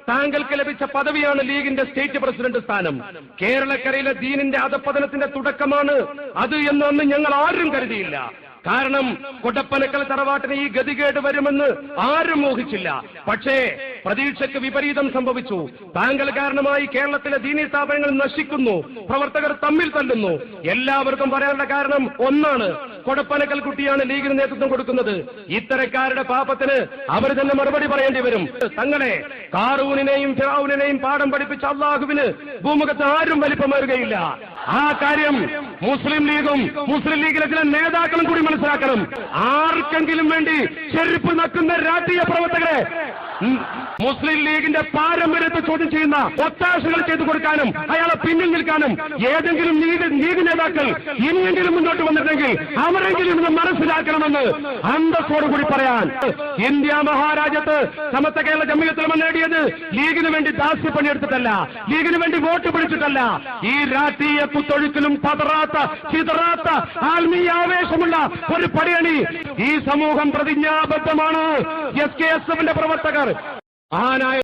താങ്കൾക്ക് ലഭിച്ച പദവിയാണ് ലീഗിന്റെ സ്റ്റേറ്റ് പ്രസിഡന്റ് സ്ഥാനം. കേരളക്കരയിലെ ദീനിന്റെ അധപ്പതനത്തിന്റെ തുടക്കമാണ് അത് എന്ന് അന്ന് ഞങ്ങൾ ആരും കരുതിയില്ല. കാരണം കൊടപ്പനക്കൽ തറവാട്ടിന് ഈ ഗതികേട് വരുമെന്ന് ആരും ഊഹിച്ചില്ല. പക്ഷേ പ്രതീക്ഷയ്ക്ക് വിപരീതം സംഭവിച്ചു. താങ്കൾ കാരണമായി കേരളത്തിലെ ദീനീ സ്ഥാപനങ്ങൾ നശിക്കുന്നു, പ്രവർത്തകർ തമ്മിൽ തല്ലുന്നു. എല്ലാവർക്കും പറയാനുള്ള കാരണം ഒന്നാണ്, കൊടപ്പനക്കൽ കുട്ടിയാണ് ലീഗിന് നേതൃത്വം കൊടുക്കുന്നത്. ഇത്തരക്കാരുടെ പാപത്തിന് അവർ തന്നെ മറുപടി പറയേണ്ടി വരും. തങ്ങളെ കാറൂനിനെയും ഫിറഔനിനെയും പാഠം പഠിപ്പിച്ച അള്ളാഹുവിന് ഭൂമുഖത്ത് ആരും വലിപ്പമേറുകയില്ല. ആ കാര്യം മുസ്ലിം ലീഗും മുസ്ലിം ലീഗിലെ ചില നേതാക്കളും കൂടി മനസ്സിലാക്കണം. ആർക്കെങ്കിലും വേണ്ടി ചെരുപ്പ് നക്കുന്ന രാഷ്ട്രീയ പ്രവർത്തകരെ മുസ്ലിം ലീഗിന്റെ പാരമ്പര്യത്തെ ചോദ്യം ചെയ്യുന്ന ഒത്താശകൾ ചെയ്തു കൊടുക്കാനും അയാളെ പിന്നിൽ നിൽക്കാനും ഏതെങ്കിലും ലീഗ് നേതാക്കൾ ഇനിയെങ്കിലും മുന്നോട്ട് വന്നിട്ടുണ്ടെങ്കിൽ അവരെങ്കിലും ഇത് മനസ്സിലാക്കണമെന്ന് അന്തസ്സോടുകൂടി പറയാൻ. ഇന്ത്യ മഹാരാജ്യത്ത് സമസ്ത കേരള ജംഇയ്യത്തുൽ ഉലമ നേടിയത് ലീഗിന് വേണ്ടി ദാസ്യപ്പണിയെടുത്തിട്ടല്ല, ലീഗിന് വേണ്ടി വോട്ട് പിടിച്ചിട്ടല്ല. ഈ രാഷ്ട്രീയ കുത്തൊഴുക്കിലും പതറാത്ത ചിതറാത്ത ആത്മീയ ആവേശമുള്ള ഒരു പടയണി ഈ സമൂഹം പ്രതിജ്ഞാബദ്ധമാണ്. SKSF പ്രവർത്തകർ ആനായ